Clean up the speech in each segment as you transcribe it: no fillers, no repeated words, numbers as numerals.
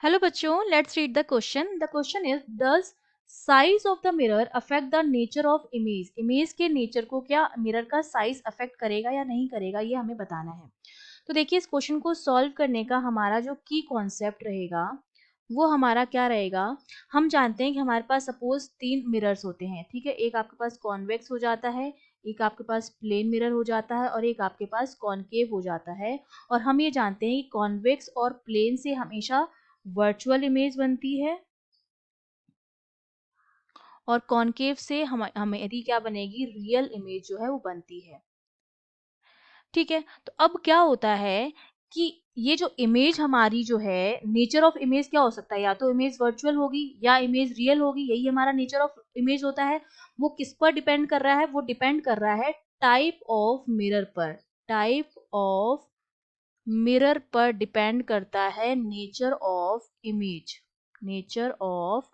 Hello बच्चों, let's read the question. The question is, does size of the mirror affect the nature of image? Image के nature को क्या mirror का size affect करेगा या नहीं करेगा, ये हमें बताना है। तो देखिए, इस क्वेश्चन को सॉल्व करने का हमारा जो की कॉन्सेप्ट रहेगा वो हमारा क्या रहेगा। हम जानते हैं कि हमारे पास सपोज 3 मिरर्स होते हैं, ठीक है। एक आपके पास कॉन्वेक्स हो जाता है, एक आपके पास प्लेन मिरर हो जाता है और एक आपके पास कॉनकेव हो जाता है। और हम ये जानते हैं कि कॉन्वेक्स और प्लेन से हमेशा वर्चुअल इमेज बनती है और कॉनकेव से हमें क्या बनेगी, रियल इमेज जो है वो बनती है। ठीक है, तो अब क्या होता है कि ये जो इमेज हमारी जो है, नेचर ऑफ इमेज क्या हो सकता है, या तो इमेज वर्चुअल होगी या इमेज रियल होगी, यही हमारा नेचर ऑफ इमेज होता है। वो किस पर डिपेंड कर रहा है, वो डिपेंड कर रहा है टाइप ऑफ मिरर पर। टाइप ऑफ मिरर पर डिपेंड करता है nature of image. Nature of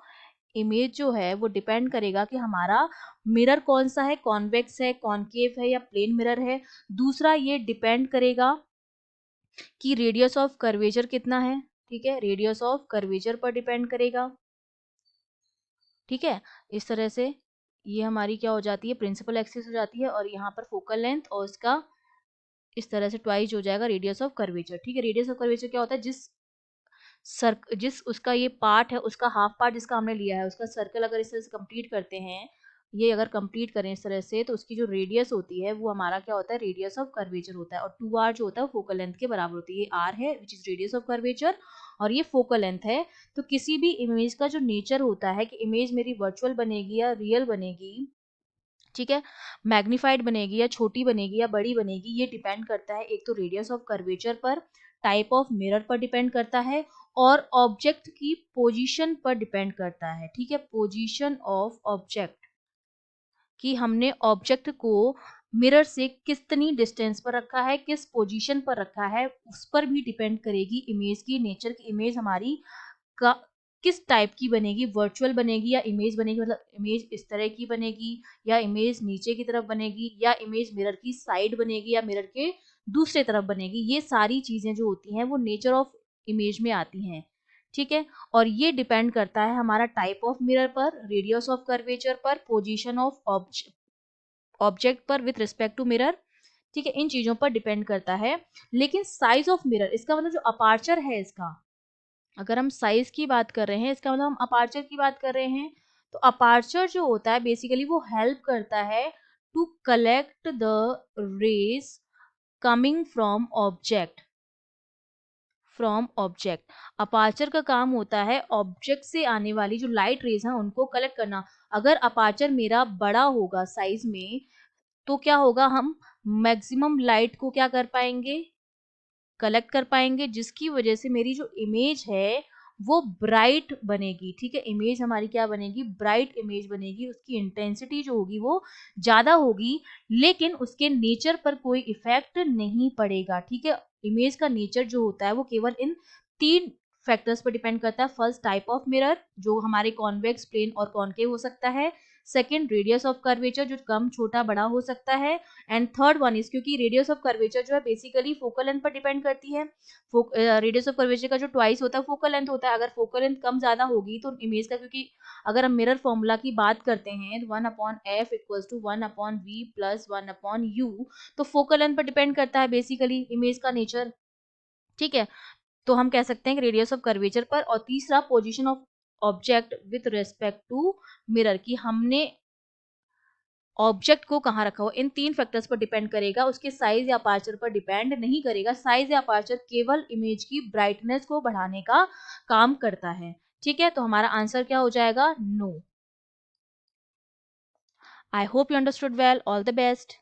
image जो है वो डिपेंड करेगा कि हमारा मिरर कौन सा है, कॉन्वेक्स है, कॉनकेव है या प्लेन मिरर है। दूसरा ये डिपेंड करेगा कि रेडियस ऑफ कर्वेचर कितना है, ठीक है, रेडियस ऑफ कर्वेचर पर डिपेंड करेगा। ठीक है, इस तरह से ये हमारी क्या हो जाती है, प्रिंसिपल एक्सिस हो जाती है, और यहाँ पर फोकल लेंथ और इसका इस तरह से ट्वाइस हो जाएगा रेडियस ऑफ कर्वेचर। ठीक है, रेडियस ऑफ कर्वेचर क्या होता है, जिस उसका ये पार्ट है, उसका हाफ पार्ट जिसका हमने लिया है, उसका सर्कल अगर इस तरह से कंप्लीट करते हैं, ये अगर कंप्लीट करें इस तरह से, तो उसकी जो रेडियस होती है वो हमारा क्या होता है, रेडियस ऑफ कर्वेचर होता है। और 2r जो होता है वो फोकल लेंथ के बराबर होती है। ये r है which is radius of curvature और ये फोकल लेंथ है। तो किसी भी इमेज का जो नेचर होता है कि इमेज मेरी वर्चुअल बनेगी या रियल बनेगी, ठीक है, मैग्नीफाइड बनेगी या छोटी बनेगी या बड़ी बनेगी, ये डिपेंड करता है एक तो रेडियस ऑफ कर्वेचर पर, टाइप ऑफ मिरर पर डिपेंड करता है और ऑब्जेक्ट की पोजीशन पर डिपेंड करता है। ठीक है, पोजीशन ऑफ ऑब्जेक्ट, कि हमने ऑब्जेक्ट को मिरर से कितनी डिस्टेंस पर रखा है, किस पोजीशन पर रखा है, उस पर भी डिपेंड करेगी इमेज की नेचर। की इमेज हमारी का किस टाइप की बनेगी, वर्चुअल बनेगी या इमेज बनेगी, मतलब इमेज इस तरह की बनेगी या इमेज नीचे की तरफ बनेगी या इमेज मिरर की साइड बनेगी या मिरर के दूसरे तरफ बनेगी। ये सारी चीजें जो होती हैं वो नेचर ऑफ इमेज में आती हैं। ठीक है, और ये डिपेंड करता है हमारा टाइप ऑफ मिरर पर, रेडियस ऑफ कर्वेचर पर, पोजीशन ऑफ ऑब्जेक्ट पर विथ रिस्पेक्ट टू मिरर। ठीक है, इन चीजों पर डिपेंड करता है। लेकिन साइज ऑफ मिरर, इसका मतलब जो अपार्चर है इसका, अगर हम साइज की बात कर रहे हैं, इसका मतलब हम अपार्चर की बात कर रहे हैं, तो अपार्चर जो होता है बेसिकली वो हेल्प करता है to collect the rays coming from object. Aperture का काम होता है ऑब्जेक्ट से आने वाली जो लाइट रेज हैं उनको कलेक्ट करना। अगर अपार्चर मेरा बड़ा होगा साइज में, तो क्या होगा, हम मैक्सिमम लाइट को क्या कर पाएंगे, कलेक्ट कर पाएंगे, जिसकी वजह से मेरी जो इमेज है वो ब्राइट बनेगी। ठीक है, इमेज हमारी क्या बनेगी, ब्राइट इमेज बनेगी, उसकी इंटेंसिटी जो होगी वो ज्यादा होगी, लेकिन उसके नेचर पर कोई इफेक्ट नहीं पड़ेगा। ठीक है, इमेज का नेचर जो होता है वो केवल इन 3 फैक्टर्स पर डिपेंड करता है। फर्स्ट, टाइप ऑफ मिरर जो हमारे कॉन्वेक्स, प्लेन और कॉनकेव हो सकता है। सेकेंड, रेडियस ऑफ कर्वेचर जो कम, छोटा, बड़ा हो सकता है। एंड थर्ड वन इज, क्योंकि रेडियस ऑफ कर्वेचर जो है बेसिकली फोकल लेंथ पर डिपेंड करती है। रेडियस ऑफ कर्वेचर का जो ट्वाइस होता है फोकल लेंथ होता है। अगर फोकल लेंथ कम ज्यादा होगी तो इमेज का, क्योंकि अगर हम मिरर फॉर्मूला की बात करते हैं, 1/f equals to 1/v plus 1/u, तो फोकल लेंथ पर डिपेंड करता है बेसिकली इमेज का नेचर। ठीक है, तो हम कह सकते हैं कि रेडियस ऑफ कर्वेचर पर। और तीसरा, position of object with respect to mirror, की हमने ऑब्जेक्ट को कहाँ रखा हो, इन 3 फैक्टर्स पर डिपेंड करेगा, उसके साइज या अपर्चर पर डिपेंड नहीं करेगा। साइज या अपर्चर केवल इमेज की ब्राइटनेस को बढ़ाने का काम करता है। ठीक है, तो हमारा आंसर क्या हो जाएगा, no. I hope you understood well, all the best.